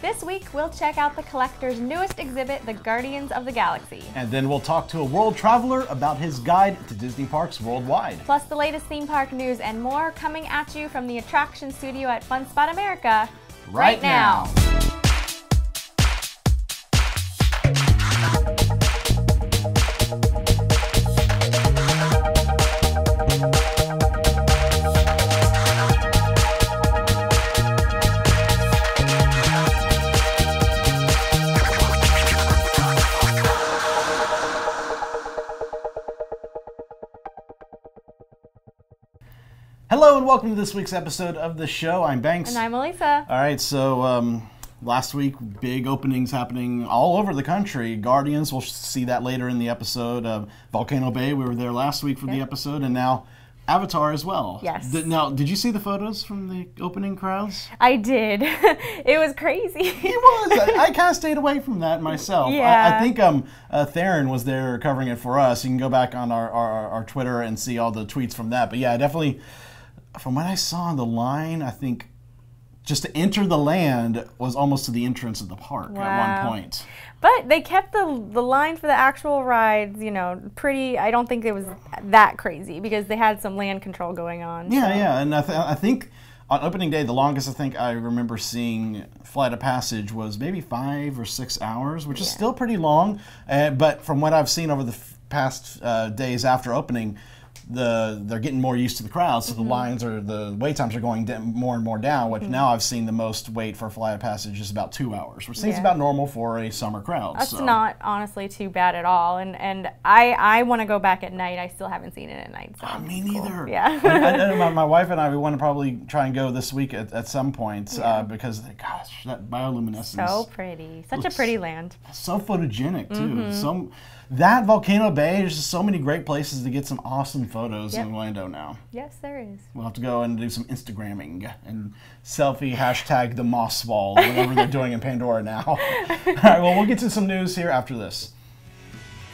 This week, we'll check out the collector's newest exhibit, the Guardians of the Galaxy. And then we'll talk to a world traveler about his guide to Disney parks worldwide. Plus the latest theme park news and more coming at you from the attraction studio at Fun Spot America right now. Hello and welcome to this week's episode of the show. I'm Banks. And I'm Elisa. All right, so last week, big openings happening all over the country. Guardians, we'll see that later in the episode. Volcano Bay, we were there last week for the episode, and now Avatar as well. Yes. Now, did you see the photos from the opening crowds? I did. It was crazy. It was. I kind of stayed away from that myself. Yeah. I think Theron was there covering it for us. You can go back on our Twitter and see all the tweets from that. But yeah, definitely. From what I saw in the line, I think just to enter the land was almost to the entrance of the park at one point. But they kept the line for the actual rides, pretty. I don't think it was that crazy because they had some land control going on. Yeah, yeah. And I think on opening day, the longest I think I remember seeing Flight of Passage was maybe 5 or 6 hours, which is still pretty long. But from what I've seen over the past days after opening, they're getting more used to the crowds, so the wait times are going more and more down, which now I've seen the most wait for Flight of Passage is about 2 hours, which seems about normal for a summer crowd. That's not honestly too bad at all, and I want to go back at night. I still haven't seen it at night. So me neither. Cool. Yeah. and my wife and I, we want to probably try and go this week at some point because, gosh, that bioluminescence. So pretty. Such a pretty land. So photogenic, too. That Volcano Bay, there's just so many great places to get some awesome photos in Orlando now. Yes, there is. We'll have to go and do some Instagramming and selfie hashtag the Moss Ball, whatever they're doing in Pandora now. All right, well, we'll get to some news here after this.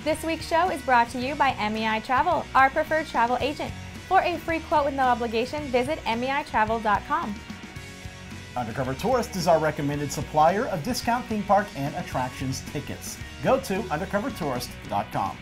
This week's show is brought to you by MEI Travel, our preferred travel agent. For a free quote with no obligation, visit MEItravel.com. Undercover Tourist is our recommended supplier of discount theme park and attractions tickets. Go to undercovertourist.com.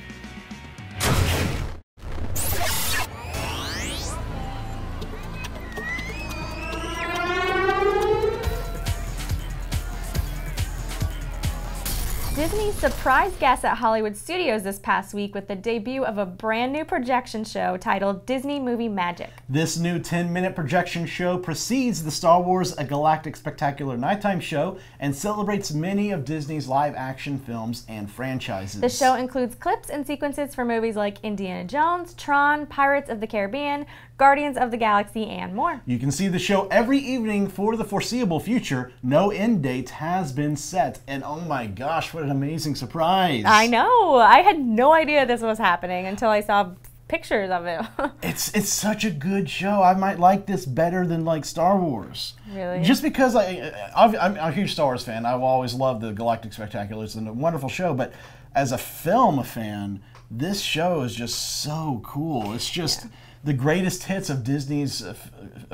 Disney surprised guests at Hollywood Studios this past week with the debut of a brand new projection show titled Disney Movie Magic. This new 10-minute projection show precedes the Star Wars A Galactic Spectacular nighttime show and celebrates many of Disney's live-action films and franchises. The show includes clips and sequences for movies like Indiana Jones, Tron, Pirates of the Caribbean, Guardians of the Galaxy, and more. You can see the show every evening for the foreseeable future. No end date has been set. And oh my gosh, what an amazing surprise. I know. I had no idea this was happening until I saw pictures of it. It's such a good show. I might like this better than like Star Wars. Really? Just because I'm a huge Star Wars fan. I've always loved the Galactic Spectacular. It's a wonderful show. But as a film fan, this show is just so cool. It's just the greatest hits of Disney's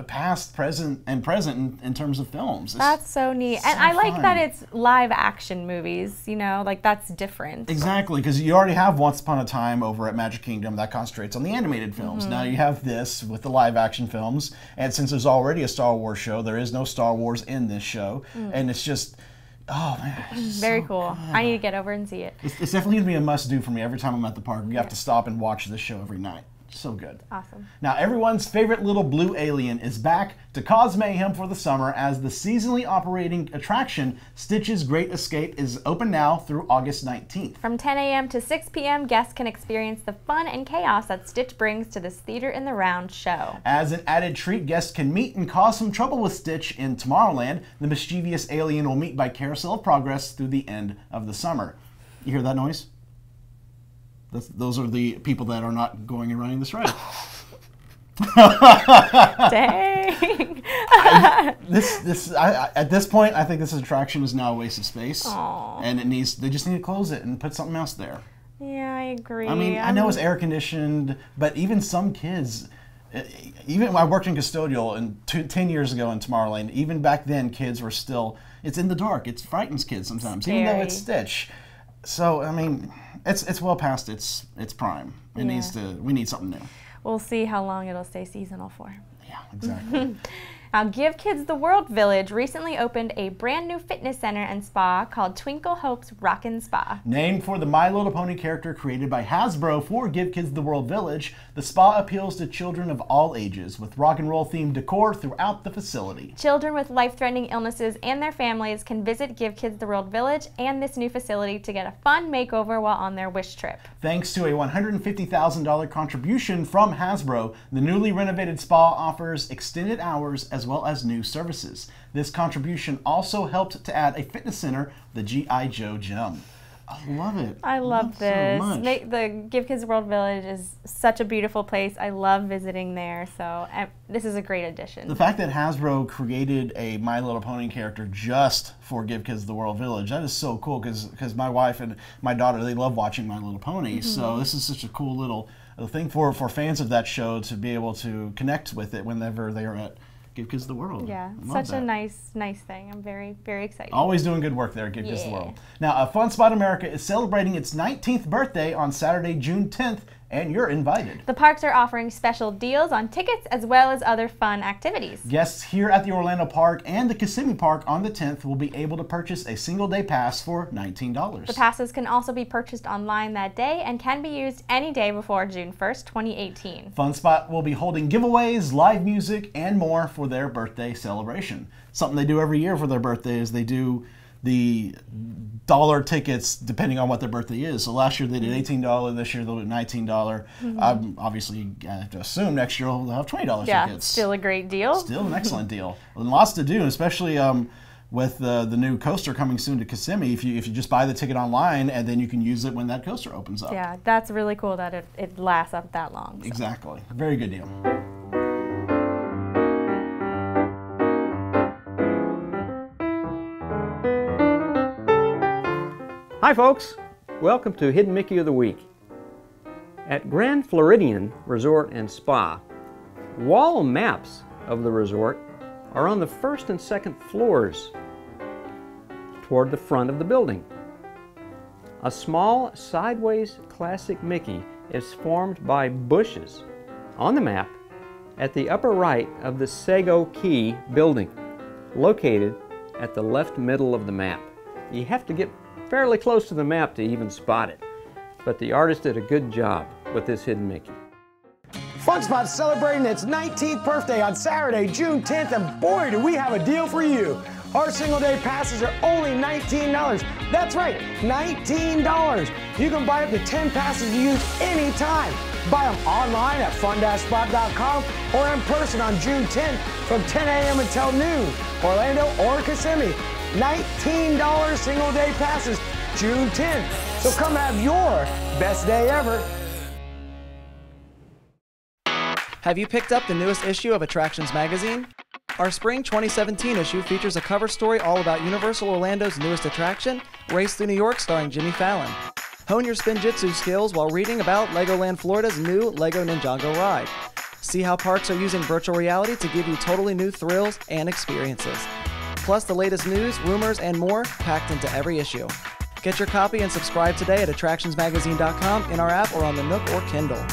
past, present in terms of films. That's so neat. And I like that it's live action movies, like that's different. Exactly, because you already have Once Upon a Time over at Magic Kingdom that concentrates on the animated films. Now you have this with the live action films, and since there's already a Star Wars show, there is no Star Wars in this show, and it's just... Oh man, very cool. Good. I need to get over and see it. It's definitely going to be a must-do for me every time I'm at the park. We have to stop and watch this show every night. So good. Awesome. Now, everyone's favorite little blue alien is back to cause mayhem for the summer as the seasonally operating attraction Stitch's Great Escape is open now through August 19th. From 10 a.m. to 6 p.m., guests can experience the fun and chaos that Stitch brings to this Theater in the Round show. As an added treat, guests can meet and cause some trouble with Stitch in Tomorrowland. The mischievous alien will meet by Carousel of Progress through the end of the summer. You hear that noise? Those are the people that are not going and running this ride. Dang. At this point, I think this attraction is now a waste of space. Aww. And they just need to close it and put something else there. Yeah, I agree. I mean, I know it's air conditioned, but even some kids, even I worked in custodial 10 years ago in Tomorrowland, even back then kids were still it's in the dark. It frightens kids sometimes, even though it's Stitch. So I mean, it's well past its prime. It needs to. We need something new. We'll see how long it'll stay seasonal for. Yeah, exactly. Now, Give Kids the World Village recently opened a brand new fitness center and spa called Twinkle Hope's Rockin' Spa. Named for the My Little Pony character created by Hasbro for Give Kids the World Village, the spa appeals to children of all ages with rock and roll themed decor throughout the facility. Children with life-threatening illnesses and their families can visit Give Kids the World Village and this new facility to get a fun makeover while on their wish trip. Thanks to a $150,000 contribution from Hasbro, the newly renovated spa offers extended hours as well as new services. This contribution also helped to add a fitness center, the G.I. Joe Gym. I love it. I love this. So much. The Give Kids the World Village is such a beautiful place. I love visiting there, so this is a great addition. The fact that Hasbro created a My Little Pony character just for Give Kids the World Village, that is so cool because my wife and my daughter, they love watching My Little Pony. So this is such a cool little thing for fans of that show to be able to connect with it whenever they are at Give Kids the World. Yeah, such a nice thing. I'm very, very excited. Always doing good work there at Give Kids the World. Now, Fun Spot America is celebrating its 19th birthday on Saturday, June 10th, and you're invited. The parks are offering special deals on tickets as well as other fun activities. Guests here at the Orlando Park and the Kissimmee Park on the 10th will be able to purchase a single-day pass for $19. The passes can also be purchased online that day and can be used any day before June 1st, 2018. Fun Spot will be holding giveaways, live music, and more for their birthday celebration. Something they do every year for their birthday is they do the dollar tickets depending on what their birthday is. So last year they did $18, this year they'll do $19. Obviously, I have to assume next year they'll have $20 tickets. Still a great deal. Still an excellent deal. And lots to do, especially with the new coaster coming soon to Kissimmee. If you just buy the ticket online, and then you can use it when that coaster opens up. Yeah, that's really cool that it lasts up that long. So. Exactly. Very good deal. Hi folks, welcome to Hidden Mickey of the Week. At Grand Floridian Resort and Spa, wall maps of the resort are on the first and second floors toward the front of the building. A small sideways classic Mickey is formed by bushes on the map at the upper right of the Sago Key building, located at the left middle of the map. You have to get fairly close to the map to even spot it, but the artist did a good job with this hidden Mickey. Fun Spot's celebrating its 19th birthday on Saturday, June 10th, and boy, do we have a deal for you. Our single-day passes are only $19. That's right, $19. You can buy up to 10 passes to use anytime. Buy them online at fun-spot.com or in person on June 10th from 10 a.m. until noon, Orlando or Kissimmee. $19 single-day passes, June 10th. So come have your best day ever. Have you picked up the newest issue of Attractions Magazine? Our spring 2017 issue features a cover story all about Universal Orlando's newest attraction, Race Through New York starring Jimmy Fallon. Hone your spinjitzu skills while reading about Legoland Florida's new Lego Ninjago ride. See how parks are using virtual reality to give you totally new thrills and experiences. Plus the latest news, rumors, and more packed into every issue. Get your copy and subscribe today at attractionsmagazine.com, in our app, or on the Nook or Kindle.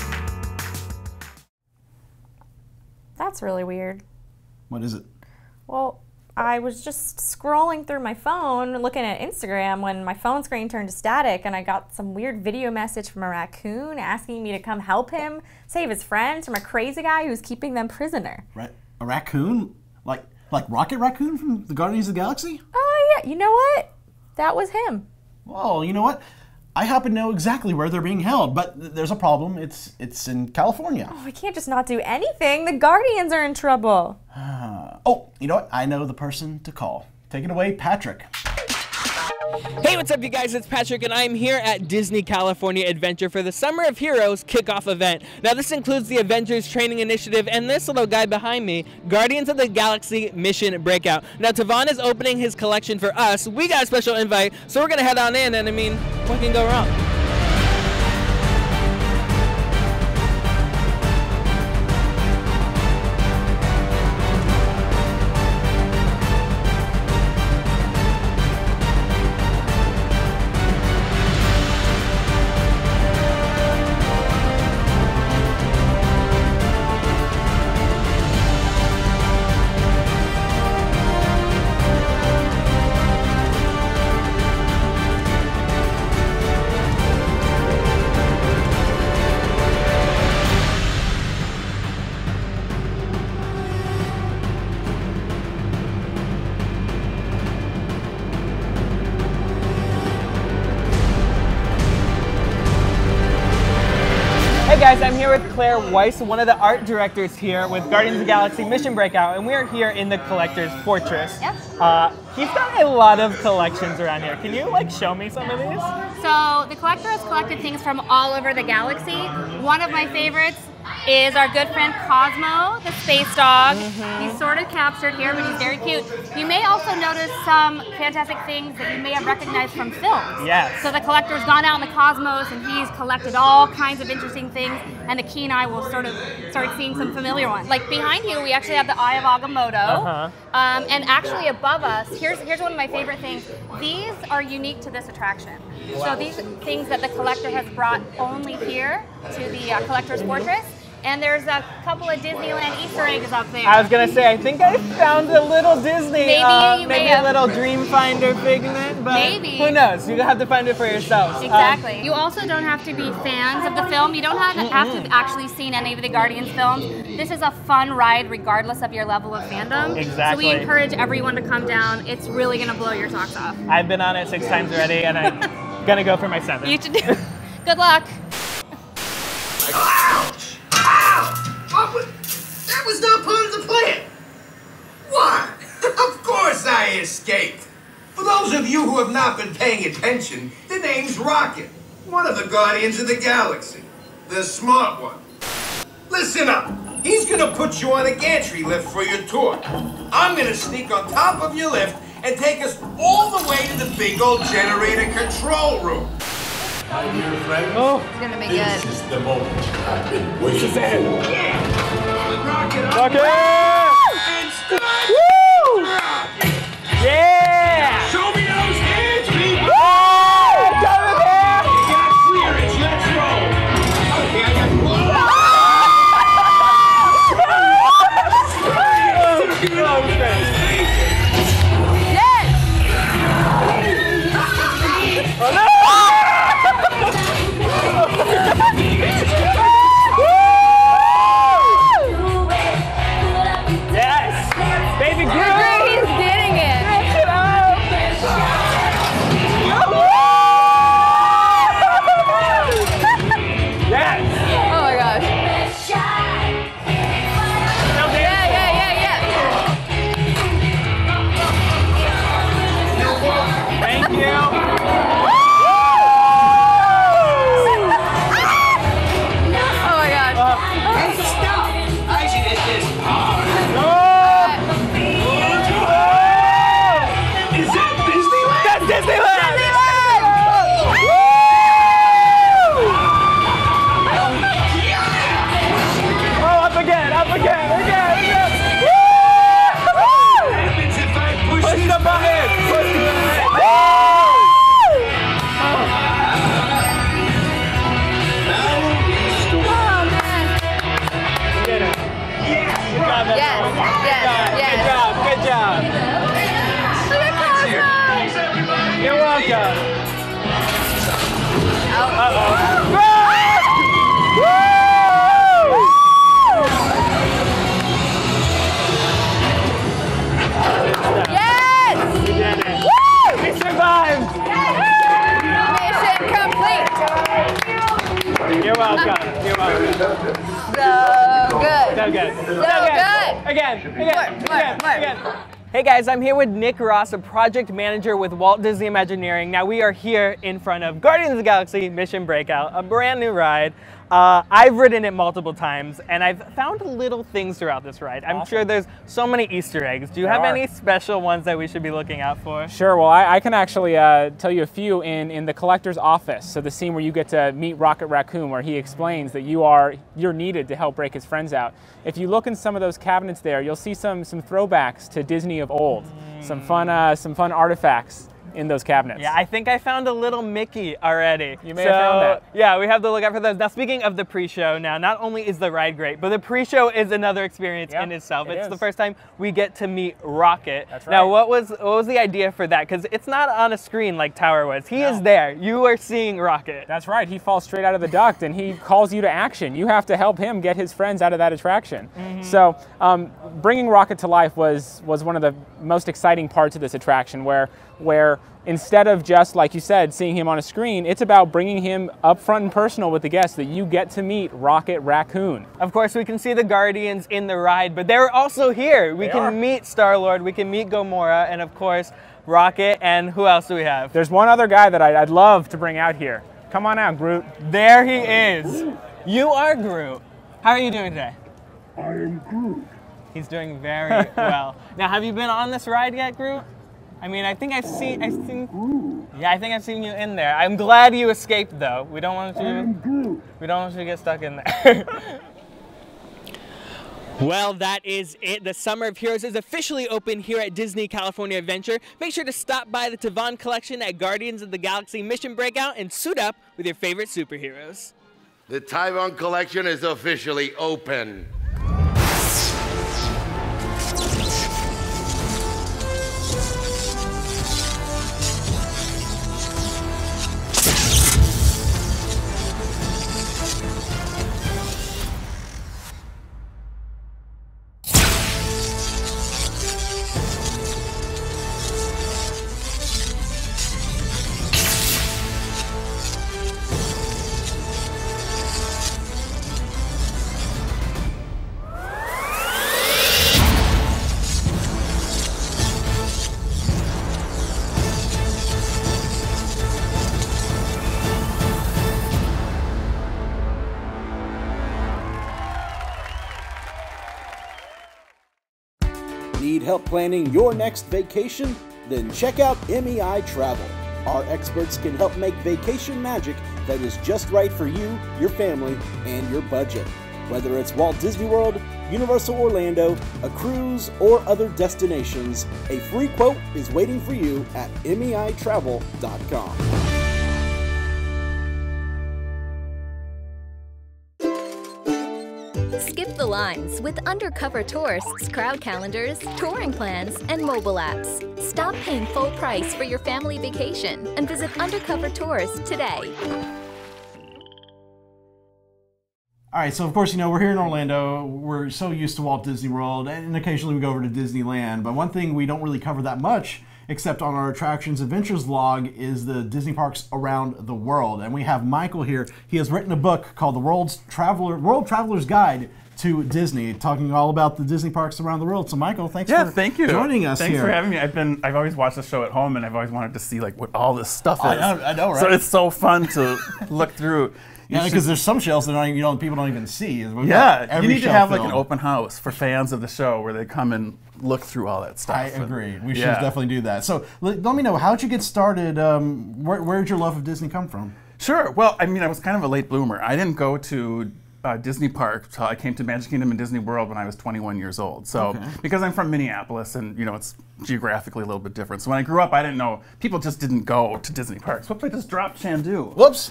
That's really weird. What is it? Well, I was just scrolling through my phone, looking at Instagram, when my phone screen turned to static, and I got some weird video message from a raccoon asking me to come help him save his friends from a crazy guy who's keeping them prisoner. A raccoon? Like Rocket Raccoon from the Guardians of the Galaxy? Oh, yeah. You know what? That was him. Well, you know what? I happen to know exactly where they're being held, but there's a problem. It's in California. Oh, we can't just not do anything. The Guardians are in trouble. Oh, you know what? I know the person to call. Take it away, Patrick. Hey, what's up, you guys? It's Patrick, and I'm here at Disney California Adventure for the Summer of Heroes kickoff event. Now, this includes the Avengers Training Initiative and this little guy behind me, Guardians of the Galaxy Mission Breakout. Now, Tavon is opening his collection for us. We got a special invite, so we're going to head on in, and I mean, what can go wrong? guys, I'm here with Claire Weiss, one of the art directors here with Guardians of the Galaxy Mission Breakout, and we're here in the Collector's Fortress. Yep. He's got a lot of collections around here. Can you show me some of these? So the Collector has collected things from all over the galaxy. One of my favorites is our good friend Cosmo, the space dog. He's sort of captured here, but he's very cute. You may also notice some fantastic things that you may have recognized from films. Yes. So the Collector's gone out in the cosmos and he's collected all kinds of interesting things, and the keen eye will sort of start seeing some familiar ones. Like behind you, we actually have the Eye of Agamotto. And actually above us, here's one of my favorite things. These are unique to this attraction. So these things that the Collector has brought only here to the Collector's Fortress. And there's a couple of Disneyland Easter eggs up there. I was gonna say, I think I found a little Disney, maybe a little Dreamfinder figment, but who knows? You have to find it for yourselves. Exactly. You also don't have to be fans of the film. You don't have to actually seen any of the Guardians films. This is a fun ride regardless of your level of fandom. Exactly. So we encourage everyone to come down. It's really gonna blow your socks off. I've been on it 6 times already, and I'm gonna go for my 7th. You should do. Good luck. Ouch! That was not part of the plan. What? Of course I escaped. For those of you who have not been paying attention, the name's Rocket, one of the Guardians of the Galaxy, the smart one. Listen up. He's gonna put you on a gantry lift for your tour. I'm gonna sneak on top of your lift and take us all the way to the big old generator control room. My dear friends, It's gonna be this good. is the moment I've been waiting for. Rocket! And start! Woo! Yeah! Show me those hands, people! Woo! Come here! You got clearance, let's roll! Okay, I got You're welcome. You're welcome. So good. So good. So good. Again. Hey guys, I'm here with Nick Ross, a project manager with Walt Disney Imagineering. Now we are here in front of Guardians of the Galaxy Mission Breakout, a brand new ride. I've ridden it multiple times, and I've found little things throughout this ride. I'm sure there's so many Easter eggs. Do you have any special ones that we should be looking out for? Sure. Well, I can actually tell you a few in the collector's office. So the scene where you get to meet Rocket Raccoon, where he explains that you're needed to help break his friends out. If you look in some of those cabinets there, you'll see some throwbacks to Disney of old. Some fun artifacts in those cabinets. Yeah, I think I found a little Mickey already. You may have found that. Yeah, we have to look out for those. Now, speaking of the pre-show, now not only is the ride great, but the pre-show is another experience in itself. It's the first time we get to meet Rocket. That's right. Now, what was the idea for that? Because it's not on a screen like Tower was. He is there. You are seeing Rocket. That's right. He falls straight out of the duct and he calls you to action. You have to help him get his friends out of that attraction. So bringing Rocket to life was one of the most exciting parts of this attraction, where where instead of just, like you said, seeing him on a screen, it's about bringing him up front and personal with the guests, that you get to meet Rocket Raccoon. Of course, we can see the Guardians in the ride, but they're also here. We can meet Star-Lord, we can meet Gamora, and of course, Rocket, and who else do we have? There's one other guy that I'd love to bring out here. Come on out, Groot. There he is. You are Groot. How are you doing today? I am Groot. He's doing very well. Now, have you been on this ride yet, Groot? I mean, I think I've seen you in there. I'm glad you escaped, though. We don't want you to get stuck in there. Well, that is it. The Summer of Heroes is officially open here at Disney California Adventure. Make sure to stop by the Tavon Collection at Guardians of the Galaxy Mission Breakout and suit up with your favorite superheroes. The Tavon Collection is officially open. Need help planning your next vacation? Then check out MEI Travel. Our experts can help make vacation magic that is just right for you, your family, and your budget. Whether it's Walt Disney World, Universal Orlando, a cruise, or other destinations, a free quote is waiting for you at MEItravel.com. Skip the lines with Undercover Tourists crowd calendars, touring plans, and mobile apps. Stop paying full price for your family vacation and visit Undercover Tours today. All right, so of course, you know, we're here in Orlando. We're so used to Walt Disney World, and occasionally we go over to Disneyland. But one thing we don't really cover that much, except on our Attractions Adventures vlog, is the Disney parks around the world. And we have Michael here. He has written a book called The World Traveler's Guide to Disney, talking all about the Disney parks around the world. So Michael, thanks for joining us here. Thanks for having me. I've always watched the show at home, and I've always wanted to see like what all this stuff is. I know, right? So it's so fun to look through. Yeah, because there's some shelves that people don't even see. Yeah, you need to have like an open house for fans of the show where they come and look through all that stuff. I agree. We should definitely do that. So let me know, how'd you get started? Where did your love of Disney come from? Sure. Well, I mean, I was kind of a late bloomer. I didn't go to Disney Park until I came to Magic Kingdom and Disney World when I was 21 years old. So because I'm from Minneapolis and it's geographically a little bit different. So when I grew up, I didn't know, people just didn't go to Disney parks. Whoops, I just dropped Chandu. Whoops.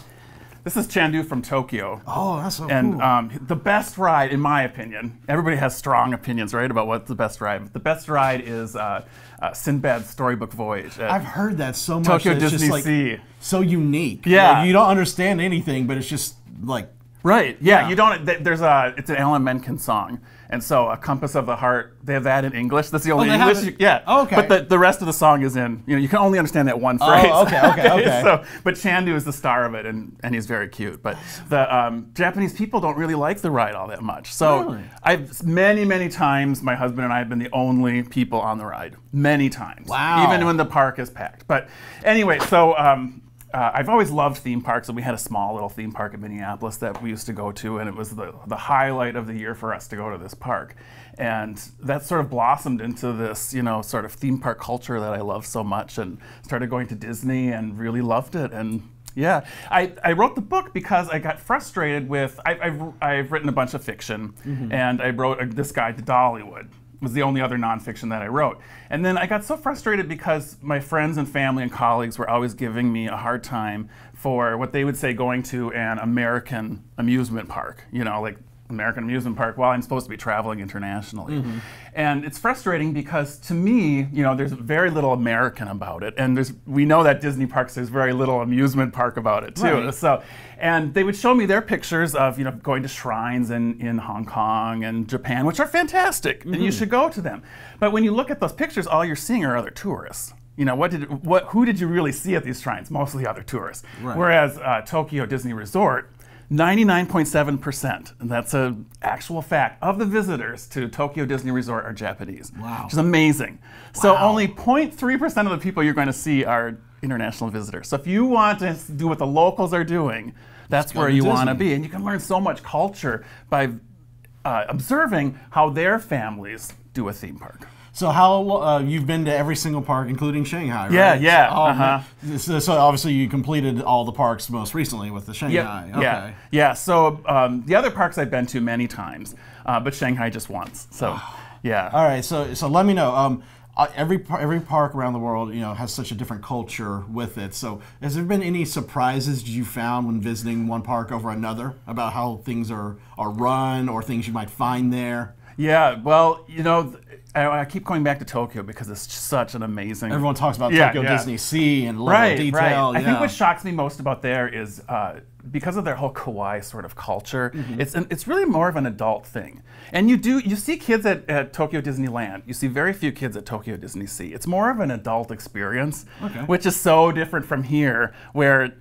This is Chandu from Tokyo. Oh, that's so cool. And the best ride, in my opinion, everybody has strong opinions, right, about what's the best ride. The best ride is Sinbad's Storybook Voyage. I've heard that so much. Tokyo that it's Disney just, Sea. So unique. Yeah. Like, you don't understand anything, but it's just like... Right, yeah. You don't, it's an Alan Menken song. And so A Compass of the Heart, they have that in English. That's the only English. Yeah. Oh, okay. But the rest of the song is in, you can only understand that one phrase. Oh, okay. But Chandu is the star of it, and he's very cute. But the Japanese people don't really like the ride all that much. So I've many times, my husband and I have been the only people on the ride. Many times. Wow. Even when the park is packed. But anyway, so I've always loved theme parks, and we had a small little theme park in Minneapolis that we used to go to, and it was the highlight of the year for us to go to this park. And that sort of blossomed into this, sort of theme park culture that I love so much, and started going to Disney and really loved it. And yeah, I wrote the book because I got frustrated with, I've written a bunch of fiction, and I wrote this guide to Dollywood. Was the only other nonfiction that I wrote. And then I got so frustrated because my friends and family and colleagues were always giving me a hard time for what they would say going to an American amusement park, like American amusement park while I'm supposed to be traveling internationally. And it's frustrating because to me, there's very little American about it. And we know that Disney parks, there's very little amusement park about it too. Right. So, and they would show me their pictures of, going to shrines in Hong Kong and Japan, which are fantastic, and you should go to them. But when you look at those pictures, all you're seeing are other tourists. You know, who did you really see at these shrines? Mostly other tourists. Right. Whereas Tokyo Disney Resort, 99.7%, and that's an actual fact, of the visitors to Tokyo Disney Resort are Japanese. Wow. Which is amazing. So only 0.3% of the people you're going to see are international visitors. So if you want to do what the locals are doing, that's where you want to be. And you can learn so much culture by observing how their families do a theme park. So how you've been to every single park, including Shanghai, right? Yeah. So obviously you completed all the parks most recently with the Shanghai. Yep. Okay. Yeah. So the other parks I've been to many times, but Shanghai just once. So, yeah. All right. So let me know. Every park around the world, you know, has such a different culture with it. So has there been any surprises you found when visiting one park over another about how things are run or things you might find there? Yeah. Well, you know, I keep going back to Tokyo because it's such an amazing... Everyone talks about Tokyo Disney Sea and level of detail. Right. I think what shocks me most about there is because of their whole kawaii sort of culture, it's really more of an adult thing. And you see kids at Tokyo Disneyland. You see very few kids at Tokyo Disney Sea. It's more of an adult experience, which is so different from here, where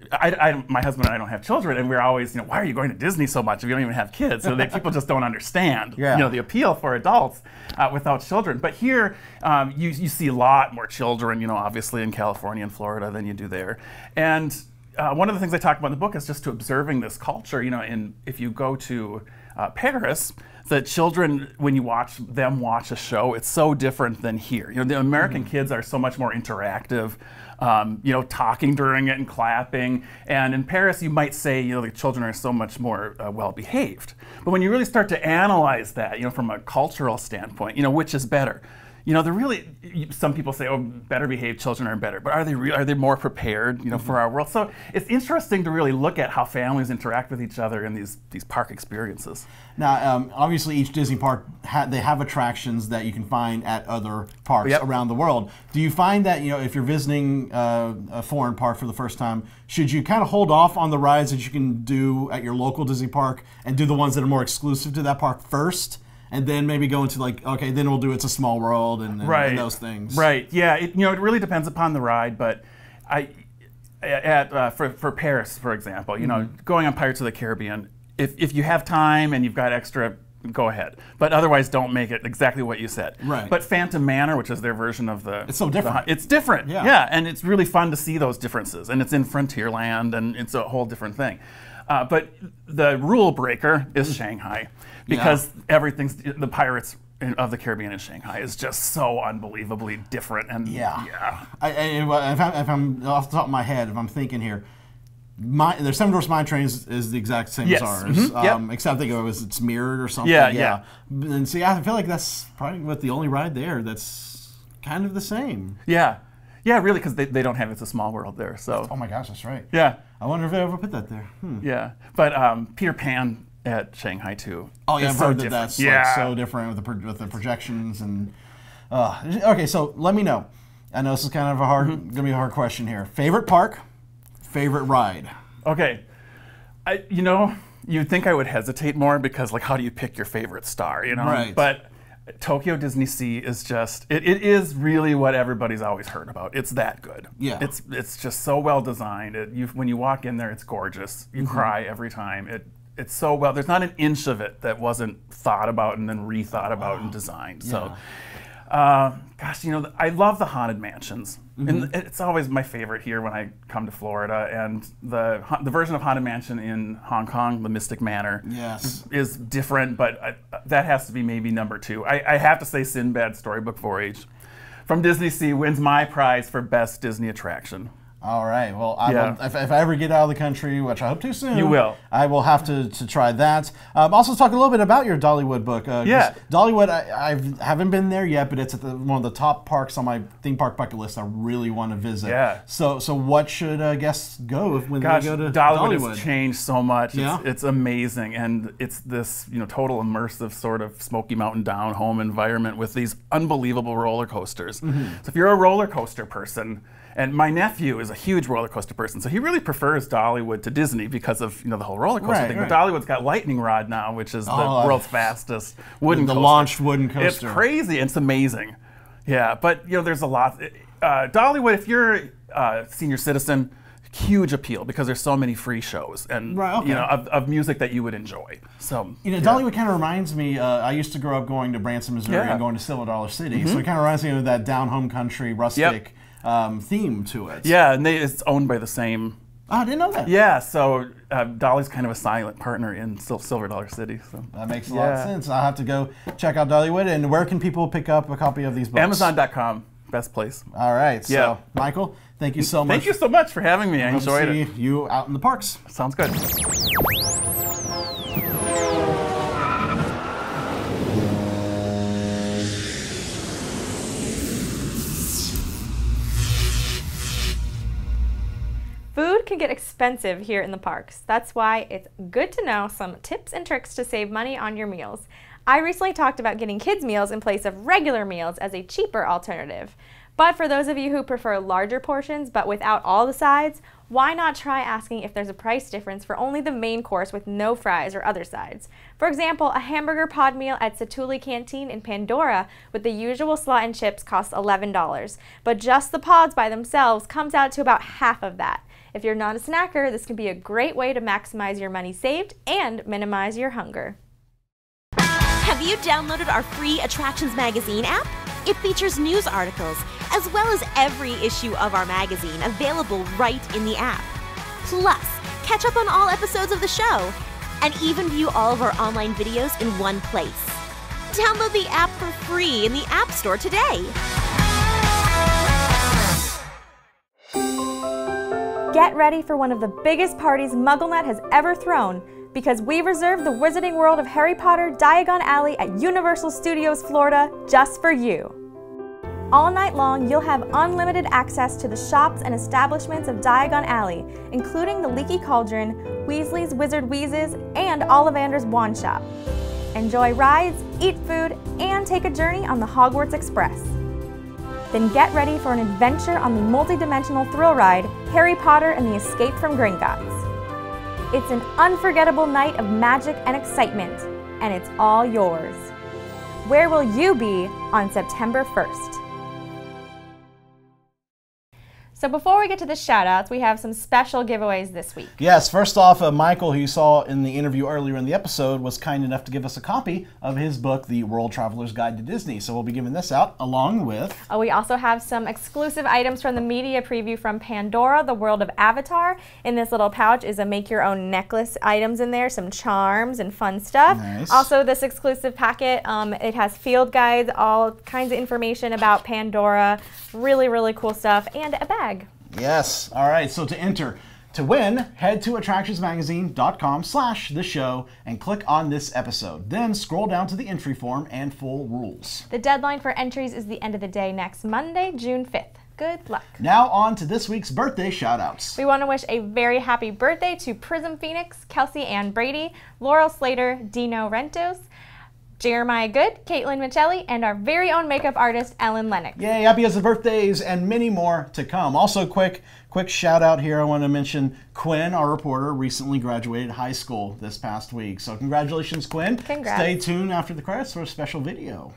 my husband and I don't have children, and we're always, you know, why are you going to Disney so much if you don't even have kids? So that people just don't understand, you know, the appeal for adults without children. But here, you see a lot more children, you know, obviously in California and Florida than you do there. And one of the things I talk about in the book is just to observing this culture. You know, if you go to Paris, the children, when you watch them watch a show, it's so different than here. You know, the American kids are so much more interactive, you know, talking during it and clapping. And in Paris, you might say, you know, the children are so much more well-behaved. But when you really start to analyze that, you know, from a cultural standpoint, you know, which is better? You know, they're really, some people say, oh, better behaved children are better, but are they more prepared, you know, for our world? So it's interesting to really look at how families interact with each other in these park experiences. Now, obviously each Disney park, they have attractions that you can find at other parks around the world. Do you find that, you know, if you're visiting a foreign park for the first time, should you kind of hold off on the rides that you can do at your local Disney park and do the ones that are more exclusive to that park first? And then maybe go into like, okay, then we'll do It's a Small World and those things. Right. Yeah. You know, it really depends upon the ride, but for Paris, for example, you know, going on Pirates of the Caribbean, if you have time and you've got extra, go ahead. But otherwise, don't make it exactly what you said. Right. But Phantom Manor, which is their version of the... It's so different. It's different. Yeah. And it's really fun to see those differences. And it's in Frontierland, and it's a whole different thing. But the rule breaker is Shanghai. Because the Pirates of the Caribbean in Shanghai is just so unbelievably different. And if I'm off the top of my head, if I'm thinking here, their Seven Dwarfs Mine Train is the exact same as ours, except I think it's mirrored or something. Yeah. And see, I feel like that's probably the only ride there that's kind of the same. Yeah, really, because they don't have It's a Small World there. So. Oh my gosh, that's right. Yeah. I wonder if they ever put that there. Yeah, but Peter Pan at Shanghai too. Oh yeah, I've heard that that's like so different with the projections and. Okay, so let me know. I know this is kind of gonna be a hard question here. Favorite park, favorite ride. Okay, you know, you'd think I would hesitate more because like, how do you pick your favorite star? You know, right? But Tokyo Disney Sea is just it is really what everybody's always heard about. It's that good. Yeah. It's just so well designed. When you walk in there, it's gorgeous. You cry every time. It's so well. There's not an inch of it that wasn't thought about and then rethought about and designed. So, gosh, you know, I love the Haunted Mansions, and it's always my favorite here when I come to Florida. And the version of Haunted Mansion in Hong Kong, the Mystic Manor, is different, but that has to be maybe number 2. I have to say, Sinbad Storybook Voyage from Disney Sea wins my prize for best Disney attraction. All right. Well, if I ever get out of the country, which I hope to soon, you will. I will have to try that. Also, talk a little bit about your Dollywood book. Dollywood, I haven't been there yet, but it's at one of the top parks on my theme park bucket list. I really want to visit. Yeah. So what should guests go when they go to Dollywood? Has changed so much. It's amazing, and it's this total immersive sort of Smoky Mountain down home environment with these unbelievable roller coasters. So if you're a roller coaster person. And my nephew is a huge roller coaster person, so he really prefers Dollywood to Disney because of the whole roller coaster thing. But Dollywood's got Lightning Rod now, which is the world's fastest wooden coaster. The launched wooden coaster. It's crazy. It's amazing. Yeah, but there's a lot. Dollywood, if you're a senior citizen, huge appeal because there's so many free shows and of music that you would enjoy. So Dollywood kind of reminds me. I used to grow up going to Branson, Missouri, and going to Silver Dollar City, so it kind of reminds me of that down home country rustic theme to it. Yeah, and it's owned by the same. Oh, I didn't know that. Yeah, so Dolly's kind of a silent partner in Silver Dollar City. So that makes a lot of sense. I'll have to go check out Dollywood. And where can people pick up a copy of these books? Amazon.com, best place. All right. So, Michael, thank you so much. Thank you so much for having me. I enjoyed it. See you out in the parks. Sounds good. Food can get expensive here in the parks. That's why it's good to know some tips and tricks to save money on your meals. I recently talked about getting kids' meals in place of regular meals as a cheaper alternative. But for those of you who prefer larger portions but without all the sides, why not try asking if there's a price difference for only the main course with no fries or other sides? For example, a hamburger pod meal at Satu'li Canteen in Pandora with the usual slaw and chips costs $11, but just the pods by themselves comes out to about half of that. If you're not a snacker, this can be a great way to maximize your money saved and minimize your hunger. Have you downloaded our free Attractions Magazine app? It features news articles, as well as every issue of our magazine available right in the app. Plus, catch up on all episodes of the show, and even view all of our online videos in one place. Download the app for free in the App Store today. Get ready for one of the biggest parties MuggleNet has ever thrown, because we reserved the Wizarding World of Harry Potter Diagon Alley at Universal Studios Florida just for you. All night long, you'll have unlimited access to the shops and establishments of Diagon Alley, including the Leaky Cauldron, Weasley's Wizard Wheezes, and Ollivander's Wand Shop. Enjoy rides, eat food, and take a journey on the Hogwarts Express. Then get ready for an adventure on the multi-dimensional thrill ride, Harry Potter and the Escape from Gringotts. It's an unforgettable night of magic and excitement, and it's all yours. Where will you be on September 1st? So before we get to the shout-outs, we have some special giveaways this week. Yes, first off, Michael, who you saw in the interview earlier in the episode, was kind enough to give us a copy of his book, The World Traveler's Guide to Disney. So we'll be giving this out along with... We also have some exclusive items from the media preview from Pandora, the World of Avatar. In this little pouch is a make-your-own necklace items in there, some charms and fun stuff. Nice. Also, this exclusive packet, it has field guides, all kinds of information about Pandora, really, really cool stuff, and a bag. Yes. All right. So to enter, to win, head to attractionsmagazine.com/theshow and click on this episode. Then scroll down to the entry form and full rules. The deadline for entries is the end of the day next Monday, June 5th. Good luck. Now on to this week's birthday shout-outs. We want to wish a very happy birthday to Prism Phoenix, Kelsey Ann Brady, Laurel Slater, Dino Rentos, Jeremiah Good, Caitlin Michelli, and our very own makeup artist, Ellen Lennox. Yay, happy as the birthdays and many more to come. Also, quick shout out here. I want to mention Quinn, our reporter, recently graduated high school this past week. So congratulations, Quinn. Congrats. Stay tuned after the credits for a special video.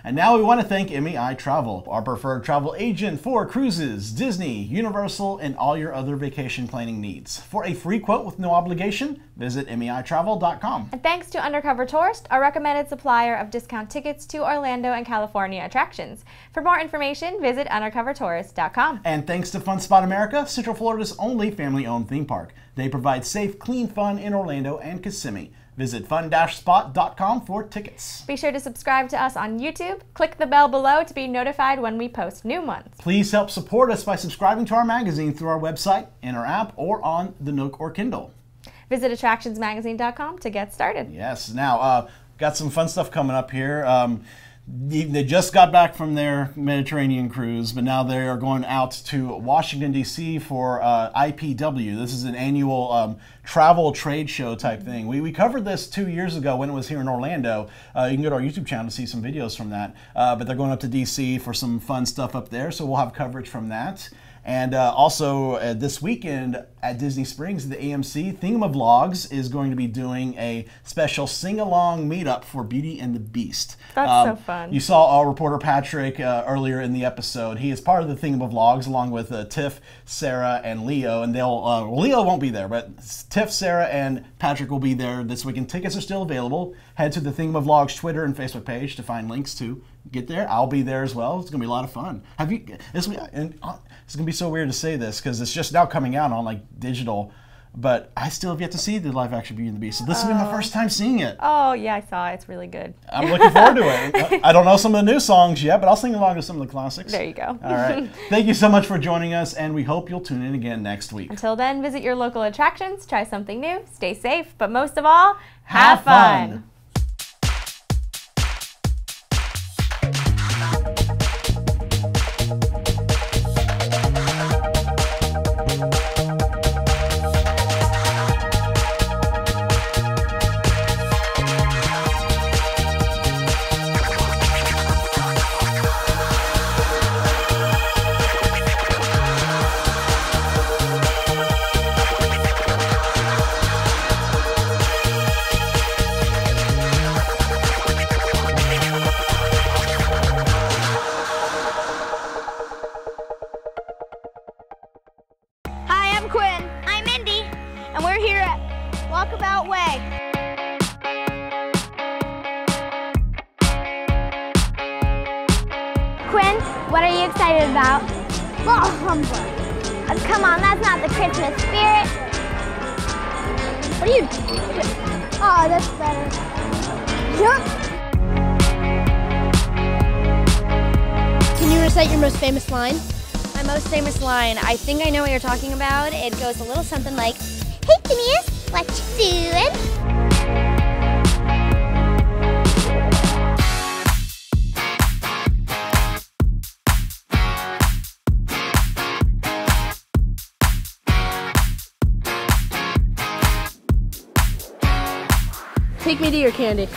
And now we want to thank MEI Travel, our preferred travel agent for cruises, Disney, Universal, and all your other vacation planning needs. For a free quote with no obligation, visit MEItravel.com. And thanks to Undercover Tourist, our recommended supplier of discount tickets to Orlando and California attractions. For more information, visit undercovertourist.com. And thanks to Fun Spot America, Central Florida's only family-owned theme park. They provide safe, clean fun in Orlando and Kissimmee. Visit fun-spot.com for tickets. Be sure to subscribe to us on YouTube. Click the bell below to be notified when we post new ones. Please help support us by subscribing to our magazine through our website, in our app, or on the Nook or Kindle. Visit attractionsmagazine.com to get started. Yes. Now, got some fun stuff coming up here. They just got back from their Mediterranean cruise, but now they are going out to Washington, D.C. for IPW. This is an annual travel trade show type thing. We covered this 2 years ago when it was here in Orlando. You can go to our YouTube channel to see some videos from that. But they're going up to D.C. for some fun stuff up there, so we'll have coverage from that. And also this weekend at Disney Springs, the AMC Thingamavlogs is going to be doing a special sing-along meetup for Beauty and the Beast. That's so fun. You saw our reporter Patrick earlier in the episode. He is part of the Thingamavlogs along with Tiff, Sarah, and Leo. And they'll Leo won't be there, but Tiff, Sarah, and Patrick will be there this weekend. Tickets are still available. Head to the Thingamavlogs Twitter and Facebook page to find links to get there. I'll be there as well. It's gonna be a lot of fun. It's gonna be so weird to say this because it's just now coming out on like digital, but I still have yet to see the live action Beauty and the Beast. So this will be my first time seeing it. Oh yeah, I saw it. It's really good. I'm looking forward to it. I don't know some of the new songs yet, but I'll sing along to some of the classics. There you go. All right. Thank you so much for joining us, and we hope you'll tune in again next week. Until then, visit your local attractions, try something new, stay safe, but most of all, have fun. Quinn, what are you excited about? Oh, humbug. Come on, that's not the Christmas spirit. What are you doing? Oh, that's better. Jump! Can you recite your most famous line? My most famous line, I think I know what you're talking about. It goes a little something like, "Hey, Phineas, what you doing?" Take me to your candy.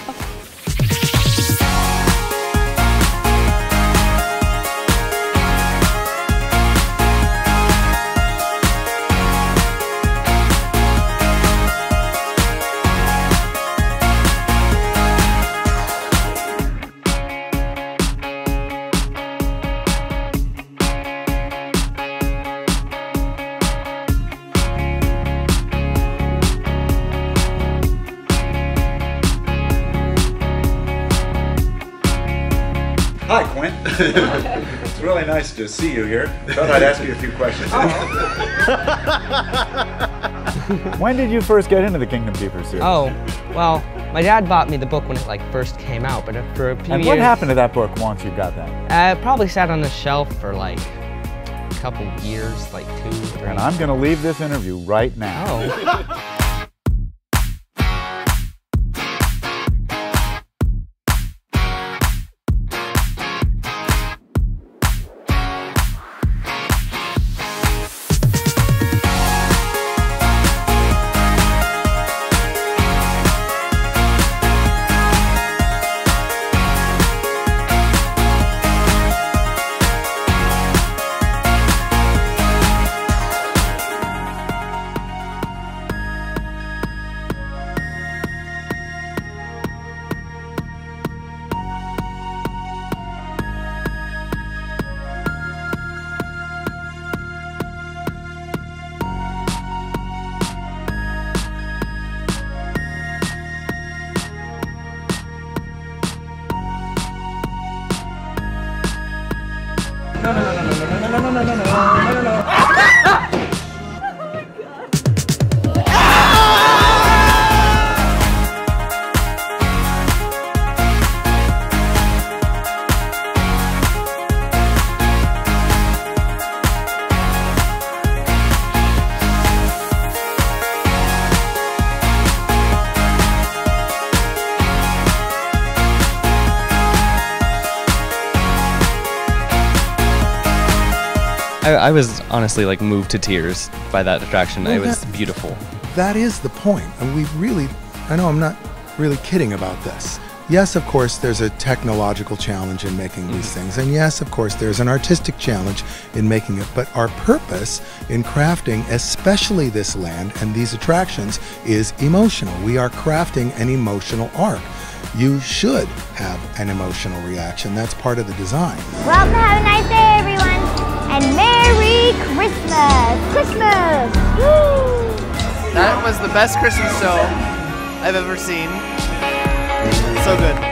Hi, Quinn. It's really nice to see you here. Thought I'd ask you a few questions. When did you first get into the Kingdom Keepers series? Oh, well, my dad bought me the book when it first came out, but for a few years... And what happened to that book once you got that? It probably sat on the shelf for a couple years, 2, 3. And I'm going to leave this interview right now. Oh. I was honestly moved to tears by that attraction. Well, it was beautiful. That is the point. And I know I'm not really kidding about this. Yes, of course, there's a technological challenge in making these things, and yes, of course, there's an artistic challenge in making it, but our purpose in crafting, especially this land and these attractions, is emotional. We are crafting an emotional arc. You should have an emotional reaction. That's part of the design. Well, have a nice day, everyone, and Merry Christmas! Christmas! Woo! That was the best Christmas show I've ever seen. So good.